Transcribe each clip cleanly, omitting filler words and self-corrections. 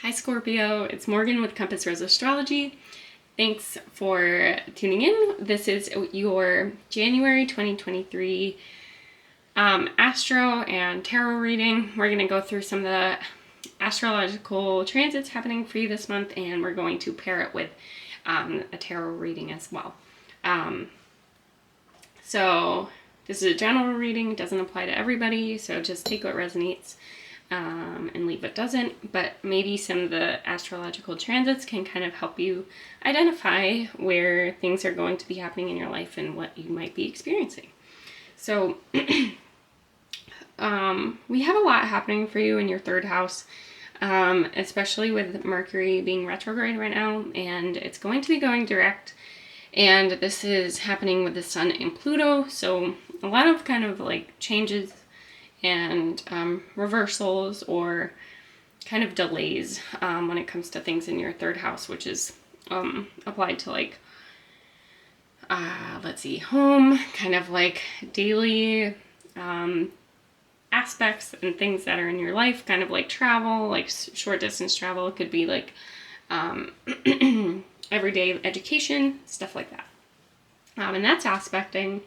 Hi Scorpio, it's Morgan with Compass Rose Astrology. Thanks for tuning in. This is your January 2023 Astro and Tarot reading. We're going to go through some of the astrological transits happening for you this month, and we're going to pair it with a tarot reading as well. So this is a general reading, doesn't apply to everybody, so just take what resonates and leave what doesn't, but maybe some of the astrological transits can kind of help you identify where things are going to be happening in your life and what you might be experiencing. So we have a lot happening for you in your third house, especially with Mercury being retrograde right now, and it's going to be going direct, and this is happening with the Sun and Pluto, so a lot of kind of like changes and reversals or kind of delays when it comes to things in your third house, which is applied to like, home, kind of like daily aspects and things that are in your life, kind of like travel, like short distance travel. It could be like everyday education, stuff like that. And that's aspecting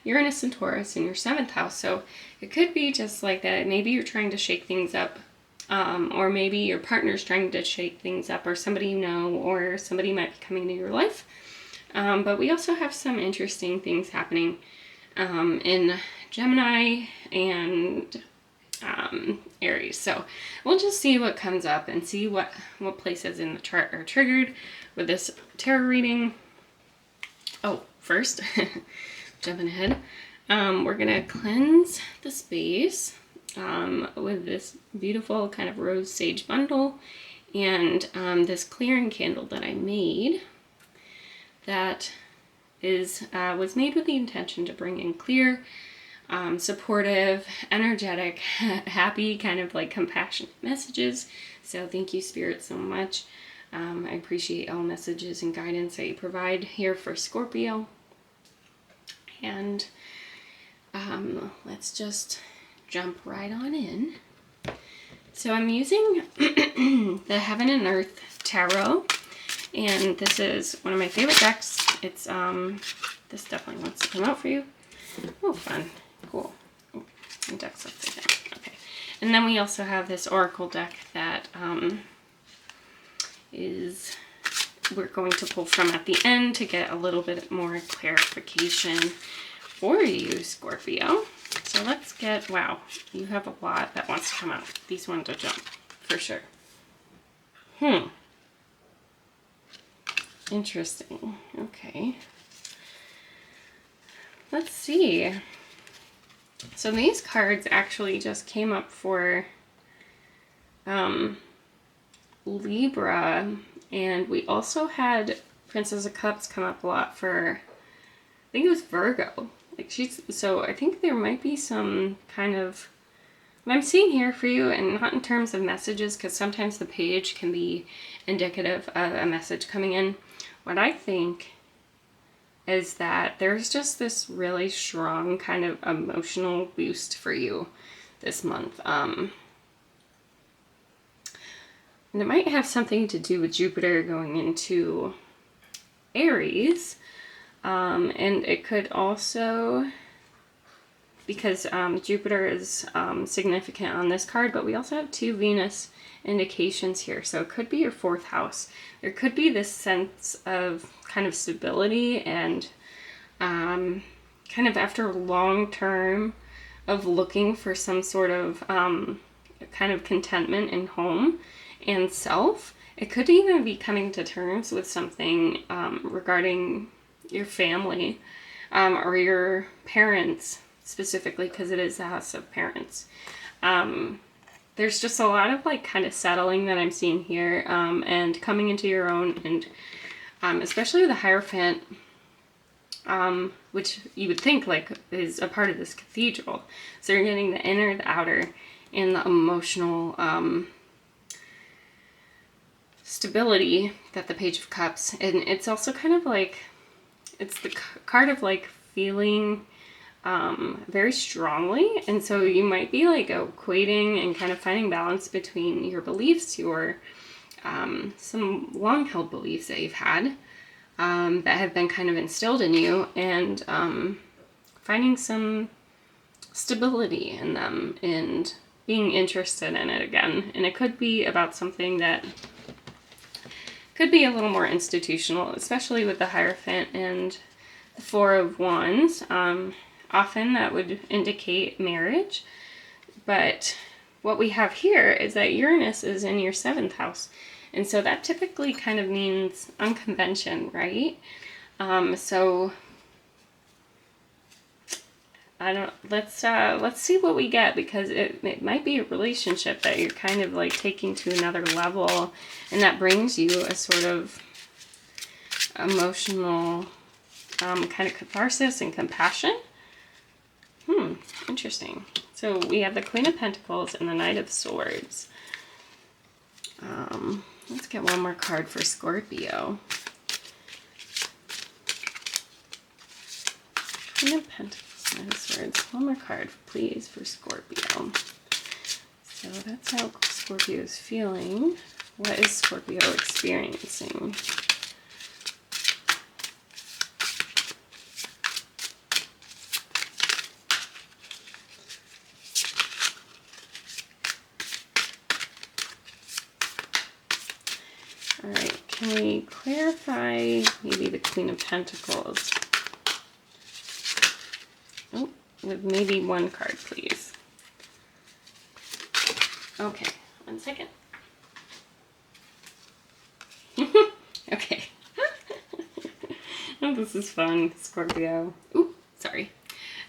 Uranus and Taurus in your 7th house. So it could be just like that. Maybe you're trying to shake things up, or maybe your partner's trying to shake things up, or somebody you know, or somebody might be coming into your life. But we also have some interesting things happening in Gemini and Aries. So we'll just see what comes up and see what places in the chart are triggered with this tarot reading. Oh, first, jumping ahead, we're going to cleanse the space with this beautiful kind of rose sage bundle and this clearing candle that I made that was made with the intention to bring in clear, supportive, energetic, happy, kind of like compassionate messages. So thank you, Spirit, so much. I appreciate all messages and guidance that you provide here for Scorpio. And let's just jump right on in. So I'm using the Heaven and Earth Tarot, and this is one of my favorite decks. It's this definitely wants to come out for you. Oh, fun. Cool. Oh, my deck's upside down. Okay. And then we also have this Oracle deck that we're going to pull from at the end to get a little bit more clarification for you, Scorpio. So let's get, wow, you have a lot that wants to come out. These ones will jump, for sure. Interesting. Okay. Let's see. So these cards actually just came up for Libra, and we also had Princess of Cups come up a lot for, I think it was Virgo. Like so I think there might be some kind of, I'm seeing here for you, and not in terms of messages, because sometimes the page can be indicative of a message coming in. What I think is that there's just this really strong kind of emotional boost for you this month. And it might have something to do with Jupiter going into Aries. And it could also, because Jupiter is significant on this card, but we also have 2 Venus indications here. So it could be your 4th house. There could be this sense of kind of stability and kind of after a long term of looking for some sort of kind of contentment in home and self. It could even be coming to terms with something regarding your family or your parents specifically, because it is the house of parents. There's just a lot of like kind of settling that I'm seeing here, and coming into your own, and especially the Hierophant, which you would think like is a part of this cathedral. So you're getting the inner, the outer, and the emotional stability that the Page of Cups, and it's also kind of like, it's the card of like feeling very strongly, and so you might be like equating and kind of finding balance between your beliefs, your some long-held beliefs that you've had that have been kind of instilled in you, and finding some stability in them and being interested in it again. And it could be about something that could be a little more institutional, especially with the Hierophant and the Four of Wands. Often that would indicate marriage, but what we have here is that Uranus is in your 7th house, and so that typically kind of means unconvention, right? So I don't. Let's see what we get, because it might be a relationship that you're kind of like taking to another level, and that brings you a sort of emotional kind of catharsis and compassion. Interesting. So we have the Queen of Pentacles and the Knight of Swords. Let's get one more card for Scorpio. Queen of Pentacles, Knight of Swords. One more card, please, for Scorpio. So that's how Scorpio is feeling. What is Scorpio experiencing? All right, can we clarify maybe the Queen of Pentacles? Oh, with maybe one card, please. Okay, 1 second. Okay. Oh, this is fun, Scorpio. Ooh, sorry.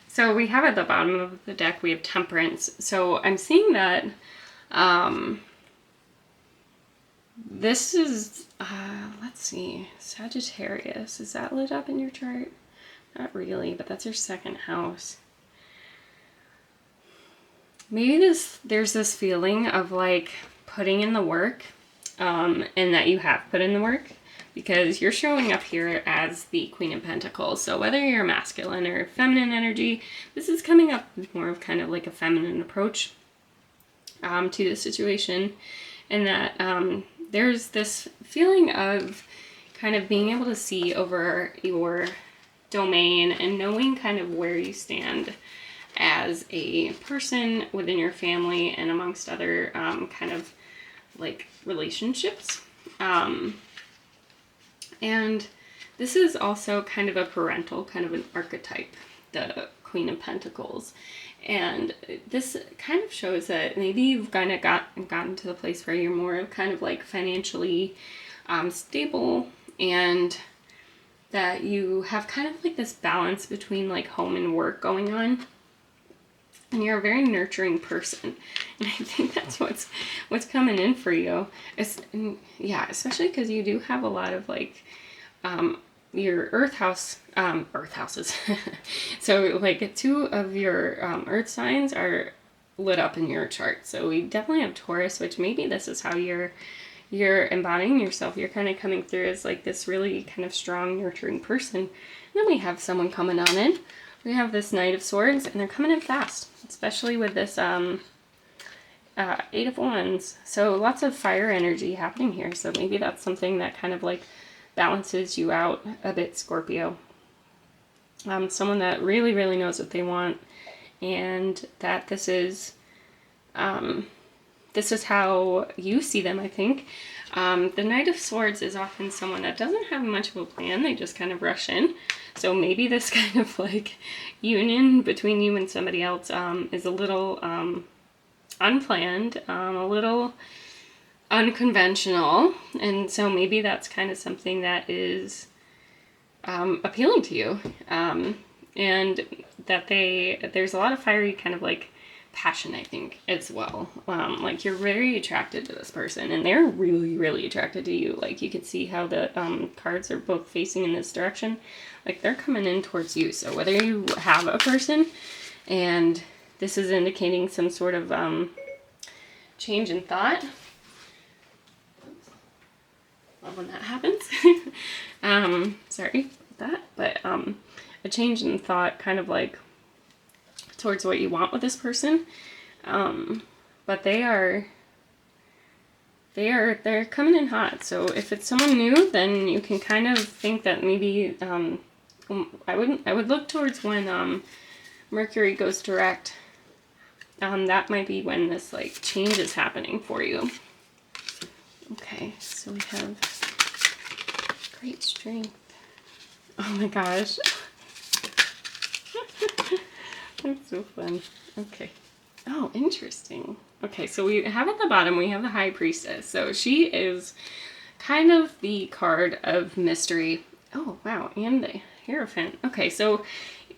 So we have at the bottom of the deck, we have Temperance. So I'm seeing that this is, let's see, Sagittarius. Is that lit up in your chart? Not really, but that's your 2nd house. Maybe there's this feeling of like putting in the work, and that you have put in the work, because you're showing up here as the Queen of Pentacles. So whether you're masculine or feminine energy, this is coming up with more of kind of like a feminine approach to the situation, and that there's this feeling of kind of being able to see over your domain and knowing kind of where you stand as a person within your family and amongst other kind of like relationships. And this is also kind of a parental kind of an archetype, the Queen of Pentacles. And this kind of shows that maybe you've kind of gotten to the place where you're more kind of like financially stable, and that you have kind of like this balance between like home and work going on. And you're a very nurturing person, and I think that's what's coming in for you. Yeah, especially because you do have a lot of like your earth houses. So like 2 of your earth signs are lit up in your chart. So we definitely have Taurus, which maybe this is how you're embodying yourself. You're kind of coming through as like this really kind of strong, nurturing person. And then we have someone coming on in. We have this Knight of Swords, and they're coming in fast, especially with this 8 of Wands. So lots of fire energy happening here. So maybe that's something that kind of like balances you out a bit, Scorpio. Someone that really, really knows what they want, and that this is how you see them, I think. The Knight of Swords is often someone that doesn't have much of a plan. They just kind of rush in. So maybe this kind of like union between you and somebody else is a little unplanned, a little unconventional. And so maybe that's kind of something that is appealing to you. And that there's a lot of fiery kind of like passion, I think, as well. Like you're very attracted to this person, and they're really, really attracted to you. Like you can see how the cards are both facing in this direction. Like they're coming in towards you. So whether you have a person, and this is indicating some sort of change in thought. Love when that happens. Sorry about that, but a change in thought, kind of like towards what you want with this person. But they're they're coming in hot. So if it's someone new, then you can kind of think that maybe I would look towards when Mercury goes direct. That might be when this like change is happening for you. Okay, so we have great strength. Oh my gosh. That's so fun. Okay. Oh, interesting. Okay, so we have at the bottom, we have the High Priestess. So she is kind of the card of mystery. Oh, wow, and the Hierophant. Okay, so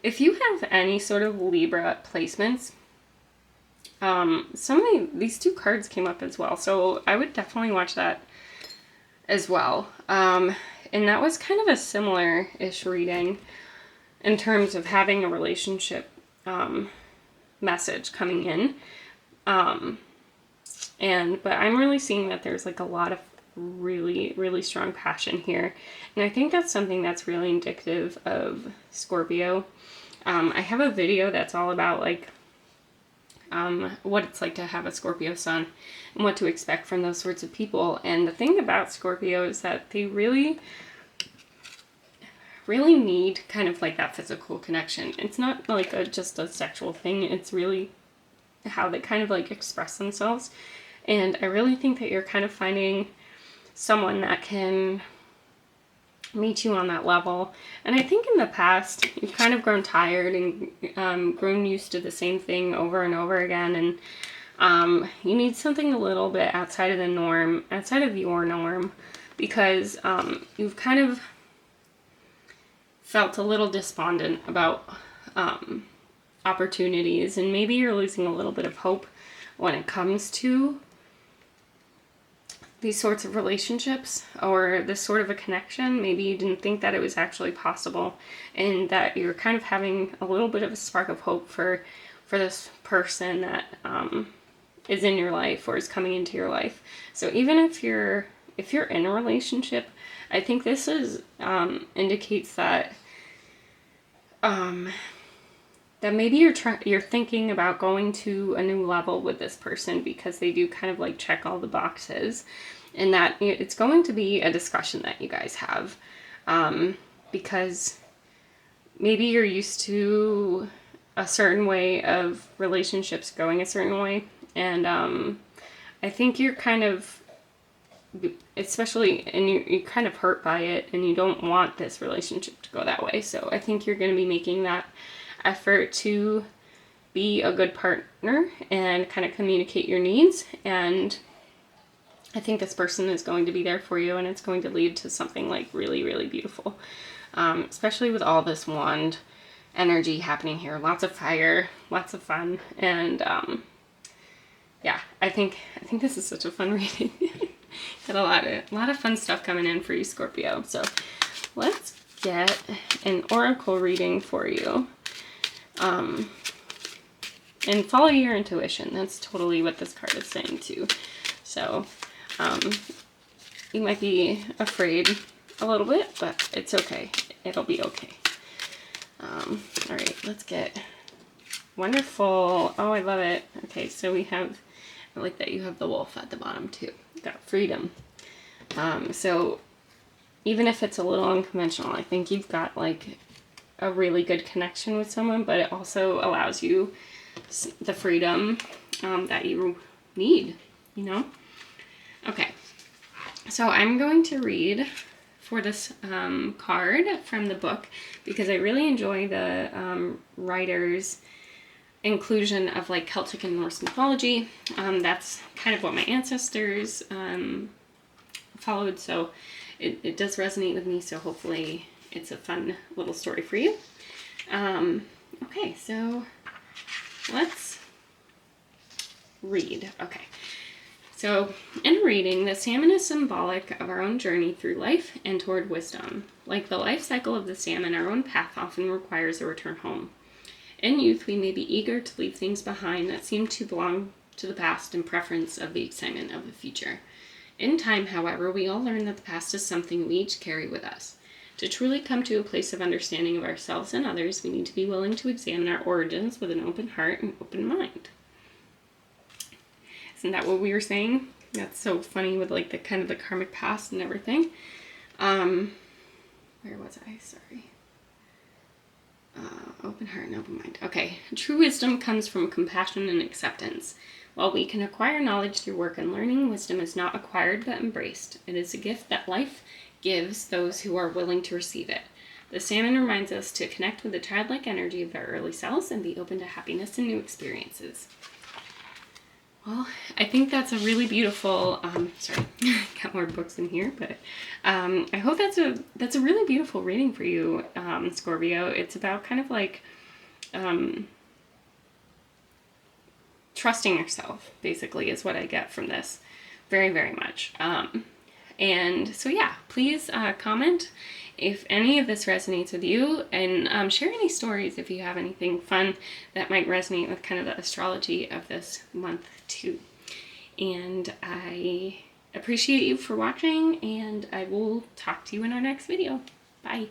if you have any sort of Libra placements, these two cards came up as well. So I would definitely watch that as well. And that was kind of a similar-ish reading in terms of having a relationship message coming in. But I'm really seeing that there's like a lot of really, really strong passion here. And I think that's something that's really indicative of Scorpio. I have a video that's all about like what it's like to have a Scorpio sun and what to expect from those sorts of people. And the thing about Scorpio is that they really, really need kind of like that physical connection. It's not like just a sexual thing. It's really how they kind of like express themselves. And I really think that you're kind of finding someone that can meet you on that level. And I think in the past, you've kind of grown tired and grown used to the same thing over and over again. And you need something a little bit outside of the norm, outside of your norm, because you've kind of felt a little despondent about opportunities, and maybe you're losing a little bit of hope when it comes to these sorts of relationships or this sort of a connection. Maybe you didn't think that it was actually possible, and that you're kind of having a little bit of a spark of hope for this person that is in your life or is coming into your life. So even if you're in a relationship, I think this is indicates that that maybe you're thinking about going to a new level with this person, because they do kind of like check all the boxes, and that it's going to be a discussion that you guys have, because maybe you're used to a certain way of relationships going a certain way, and I think you're kind of, especially, and you're kind of hurt by it, and you don't want this relationship to go that way. So I think you're going to be making that effort to be a good partner and kind of communicate your needs. And I think this person is going to be there for you, and it's going to lead to something like really, really beautiful. Especially with all this wand energy happening here. Lots of fire, lots of fun. And yeah, I think this is such a fun reading. Got a lot of fun stuff coming in for you, Scorpio. So let's get an oracle reading for you. And follow your intuition. That's totally what this card is saying too. So you might be afraid a little bit, but it's okay. It'll be okay. All right, let's get wonderful. Oh, I love it. Okay, so we have, I like that you have the wolf at the bottom too. Got freedom. So even if it's a little unconventional, I think you've got like a really good connection with someone, but it also allows you the freedom that you need, you know? Okay, so I'm going to read for this card from the book, because I really enjoy the writer's inclusion of like Celtic and Norse mythology. That's kind of what my ancestors followed, so it does resonate with me, so hopefully it's a fun little story for you. Okay, so let's read. Okay, so in reading, the salmon is symbolic of our own journey through life and toward wisdom. Like the life cycle of the salmon, our own path often requires a return home. In youth, we may be eager to leave things behind that seem to belong to the past in preference of the excitement of the future. In time, however, we all learn that the past is something we each carry with us. To truly come to a place of understanding of ourselves and others, we need to be willing to examine our origins with an open heart and open mind. Isn't that what we were saying That's so funny with like the kind of the karmic past and everything. Where was I? Sorry. Open heart and open mind. Okay. True wisdom comes from compassion and acceptance. While we can acquire knowledge through work and learning, wisdom is not acquired but embraced. It is a gift that life gives those who are willing to receive it. The salmon reminds us to connect with the childlike energy of our early selves and be open to happiness and new experiences. Well, I think that's a really beautiful, sorry, got more books in here, but I hope that's a really beautiful reading for you, Scorpio. It's about kind of like trusting yourself, basically, is what I get from this. Very, very much. And so, yeah, please comment if any of this resonates with you, and share any stories if you have anything fun that might resonate with kind of the astrology of this month too. And I appreciate you for watching, and I will talk to you in our next video. Bye.